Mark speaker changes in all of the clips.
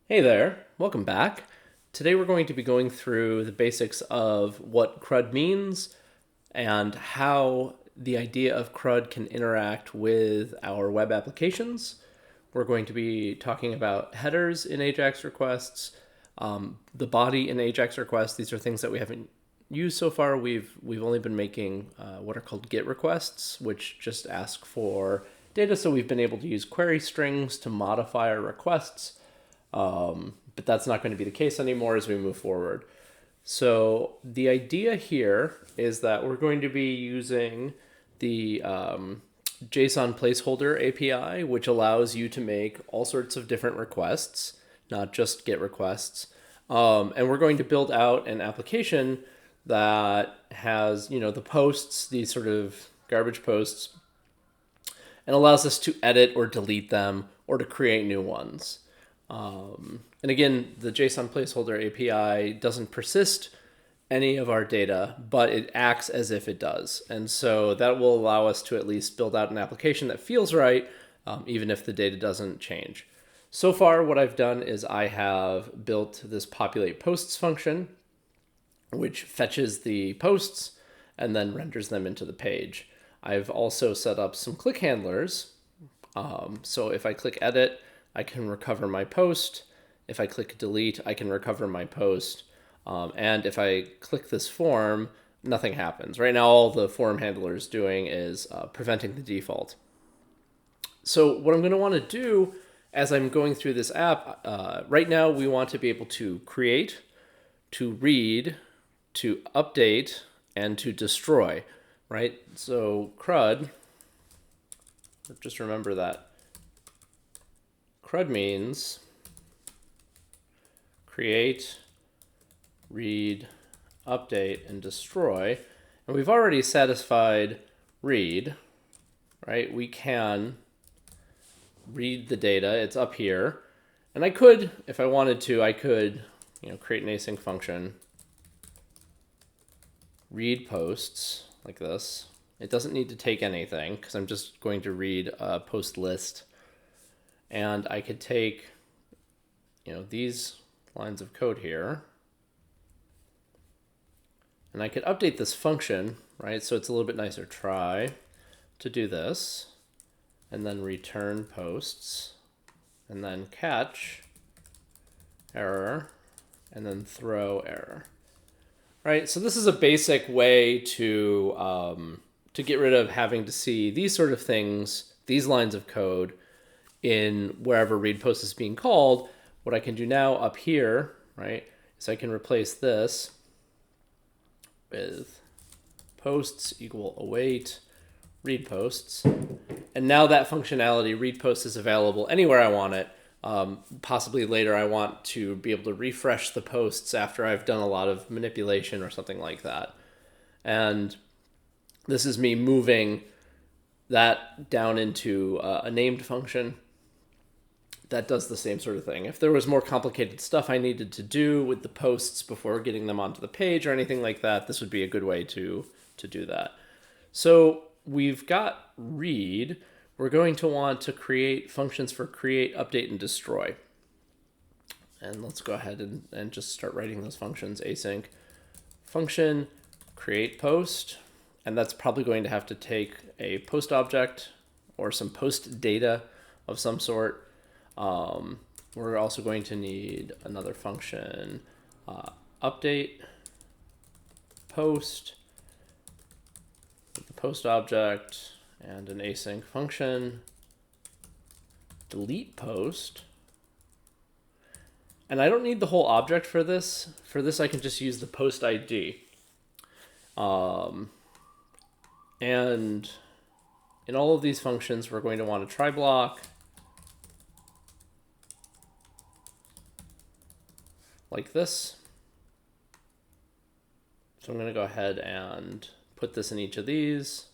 Speaker 1: Hey there, welcome back. Today we're going to be going through the basics of what CRUD means and how the idea of CRUD can interact with our web applications. We're going to be talking about headers in AJAX requests, the body in AJAX requests. These are things that we haven't used so far. We've only been making what are called GET requests, which just ask for data. So we've been able to use query strings to modify our requests. But that's not going to be the case anymore as we move forward. So the idea here is that we're going to be using the JSON placeholder API, which allows you to make all sorts of different requests, not just GET requests. And we're going to build out an application that has, the posts, these sort of garbage posts, and allows us to edit or delete them or to create new ones. And again, the JSON placeholder API doesn't persist any of our data, but it acts as if it does. And so that will allow us to at least build out an application that feels right, even if the data doesn't change. So far, what I've done is I have built this populate posts function, which fetches the posts and then renders them into the page. I've also set up some click handlers. So if I click edit, I can recover my post. If I click delete, I can recover my post. And if I click this form, nothing happens. Right now, all the form handler is doing is preventing the default. So what I'm going to want to do as I'm going through this app, right now we want to be able to create, to read, to update, and to destroy, right? So CRUD, just remember that CRUD means create, read, update, and destroy. And we've already satisfied read, right? We can read the data. It's up here. And I could, if I wanted to, I could create an async function, read posts like this. It doesn't need to take anything because I'm just going to read a post list. And I could take, these lines of code here, and I could update this function, right? So it's a little bit nicer. Try to do this, and then return posts, and then catch error, and then throw error, right? So this is a basic way to get rid of having to see these sort of things, these lines of code, in wherever read post is being called. What I can do now up here, right, is I can replace this with posts equal await read posts. And now that functionality, read post, is available anywhere I want it. Possibly later I want to be able to refresh the posts after I've done a lot of manipulation or something like that. And this is me moving that down into a named function that does the same sort of thing. If there was more complicated stuff I needed to do with the posts before getting them onto the page or anything like that, this would be a good way to do that. So we've got read. We're going to want to create functions for create, update, and destroy. And let's go ahead and just start writing those functions. Async function create post. And that's probably going to have to take a post object or some post data of some sort. We're also going to need another function, update post with the post object and an async function, delete post. And I don't need the whole object for this. For this, I can just use the post ID. And in all of these functions, we're going to want a try block, like this. So I'm going to go ahead and put this in each of these.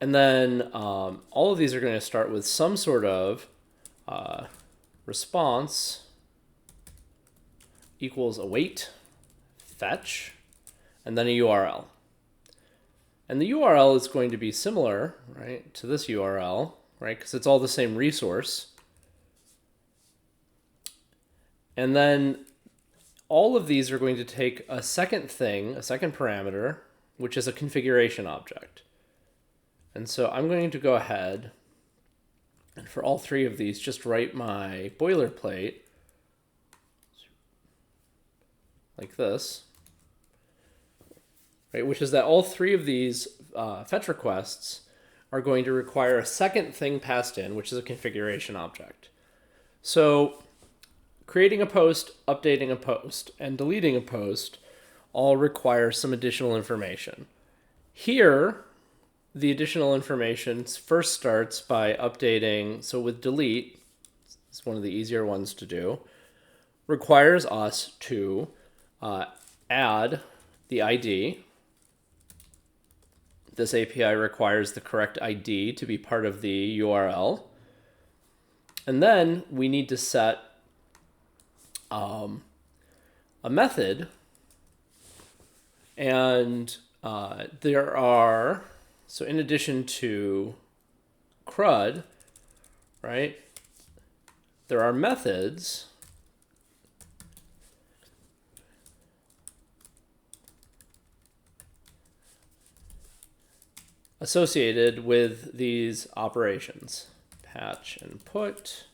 Speaker 1: And then all of these are going to start with some sort of response equals await, fetch, and then a URL. And the URL is going to be similar, right, to this URL, right, because it's all the same resource. And then all of these are going to take a second thing, a second parameter, which is a configuration object. And so I'm going to go ahead and for all three of these, just write my boilerplate like this, right? Which is that all three of these fetch requests are going to require a second thing passed in, which is a configuration object. So creating a post, updating a post, and deleting a post all require some additional information. Here, the additional information first starts by updating. So with delete, it's one of the easier ones to do, requires us to add the ID. This API requires the correct ID to be part of the URL. And then we need to set a method. And there are, so in addition to CRUD, right, there are methods associated with these operations: patch and put,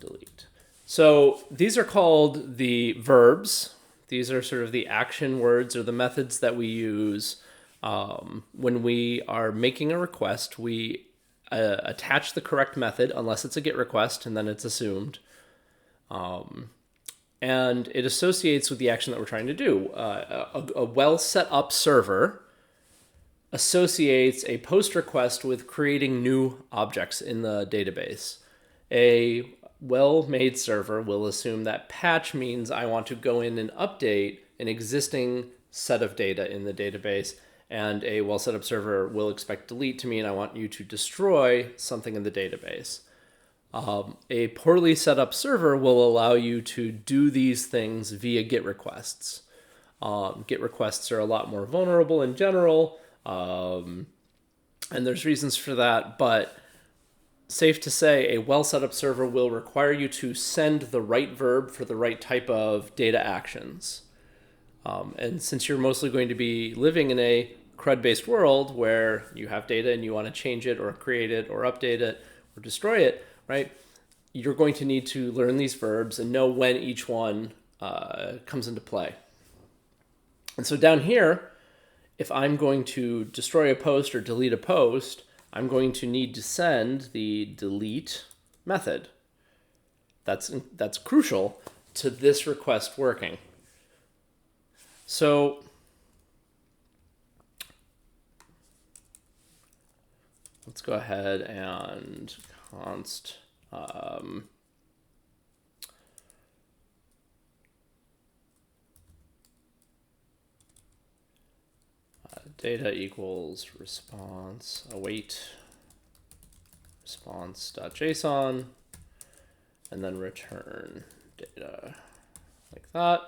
Speaker 1: delete. So these are called the verbs. These are sort of the action words or the methods that we use when we are making a request. We attach the correct method unless it's a GET request, and then it's assumed. And it associates with the action that we're trying to do. A well set up server associates a post request with creating new objects in the database. A well-made server will assume that patch means I want to go in and update an existing set of data in the database, and a well-set-up server will expect delete to mean I want you to destroy something in the database. A poorly set up server will allow you to do these things via GET requests. GET requests are a lot more vulnerable in general, and there's reasons for that, but safe to say a well set up server will require you to send the right verb for the right type of data actions. And since you're mostly going to be living in a CRUD-based world where you have data and you want to change it or create it or update it or destroy it, right, you're going to need to learn these verbs and know when each one comes into play. And so down here, if I'm going to destroy a post or delete a post, I'm going to need to send the delete method. That's crucial to this request working. So let's go ahead and const data equals response await response.json, and then return data like that.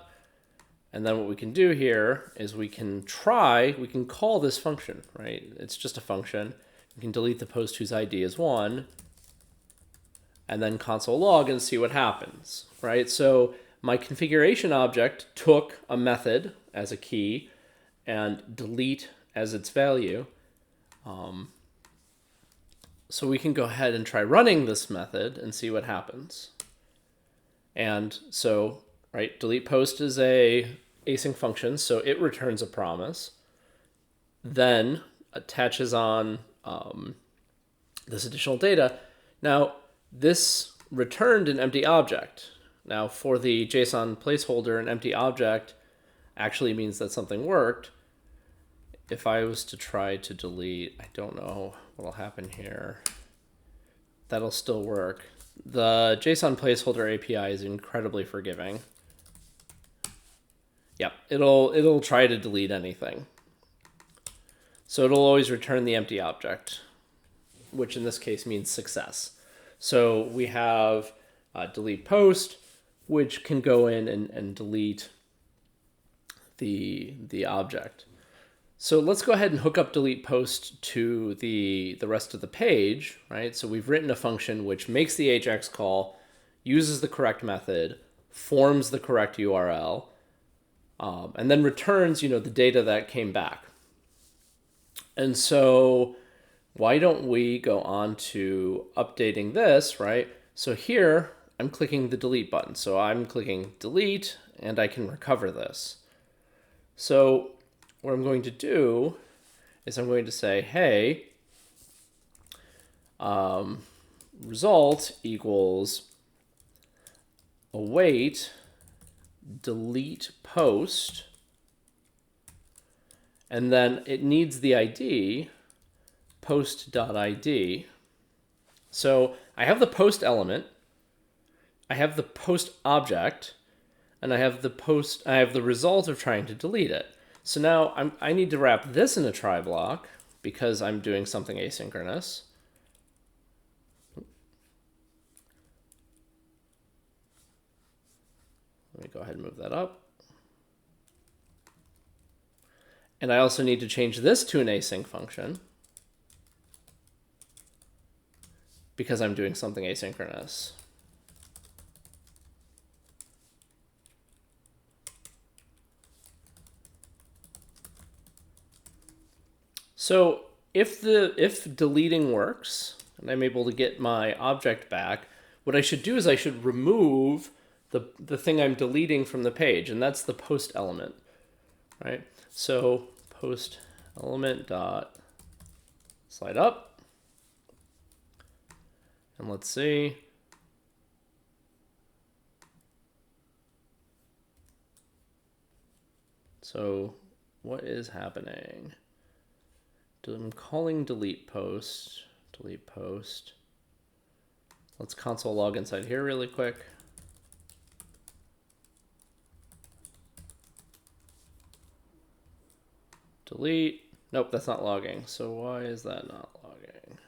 Speaker 1: And then what we can do here is we can call this function, right? It's just a function. We can delete the post whose ID is 1, and then console log and see what happens, right? So my configuration object took a method as a key and delete as its value. So we can go ahead and try running this method and see what happens. And so, right, delete post is a async function, so it returns a promise, then attaches on this additional data. Now, this returned an empty object. Now, for the JSON placeholder, an empty object actually means that something worked. If I was to try to delete, I don't know what'll happen here. That'll still work. The JSON placeholder API is incredibly forgiving. Yep, it'll try to delete anything. So it'll always return the empty object, which in this case means success. So we have delete post, which can go in and delete the object. So let's go ahead and hook up delete post to the rest of the page, right? So we've written a function which makes the AJAX call, uses the correct method, forms the correct URL, and then returns, the data that came back. And so why don't we go on to updating this, right? So here I'm clicking the delete button. So I'm clicking delete and I can recover this. So what I'm going to do is I'm going to say, hey, result equals await delete post, and then it needs the ID post.id. So I have the post element, I have the post object, and I have the result of trying to delete it. So now I need to wrap this in a try block because I'm doing something asynchronous. Let me go ahead and move that up. And I also need to change this to an async function because I'm doing something asynchronous. So if deleting works and I'm able to get my object back, what I should do is I should remove the thing I'm deleting from the page, and that's the post element, right? So post element dot slide up, and let's see. So what is happening? I'm calling delete post. Let's console log inside here really quick. Delete. Nope, that's not logging. So why is that not logging?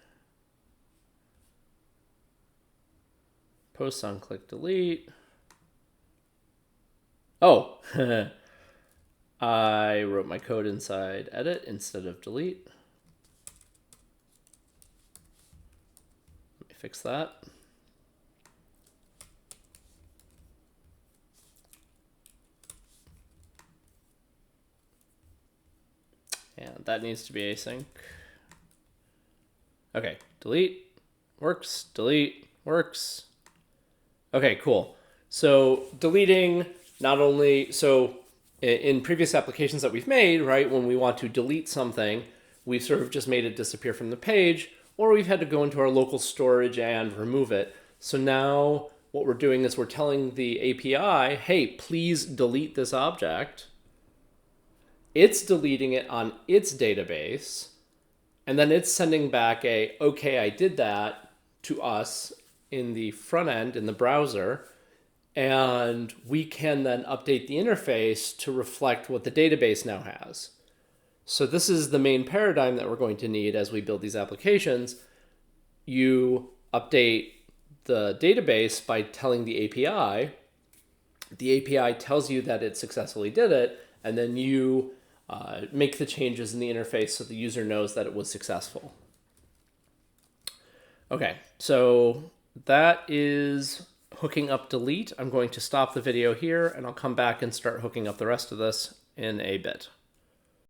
Speaker 1: Post on click delete. Oh, I wrote my code inside edit instead of delete. Let me fix that. And that needs to be async. Okay, delete, works, delete, works. Okay, cool. So deleting not only, so in previous applications that we've made, right, when we want to delete something, we've sort of just made it disappear from the page, or we've had to go into our local storage and remove it. So now what we're doing is we're telling the API, hey, please delete this object. It's deleting it on its database, and then it's sending back a, okay, I did that to us in the front end, in the browser, and we can then update the interface to reflect what the database now has. So this is the main paradigm that we're going to need as we build these applications. You update the database by telling the API. The API tells you that it successfully did it, and then you make the changes in the interface so the user knows that it was successful. Okay, so that is hooking up delete. I'm going to stop the video here and I'll come back and start hooking up the rest of this in a bit.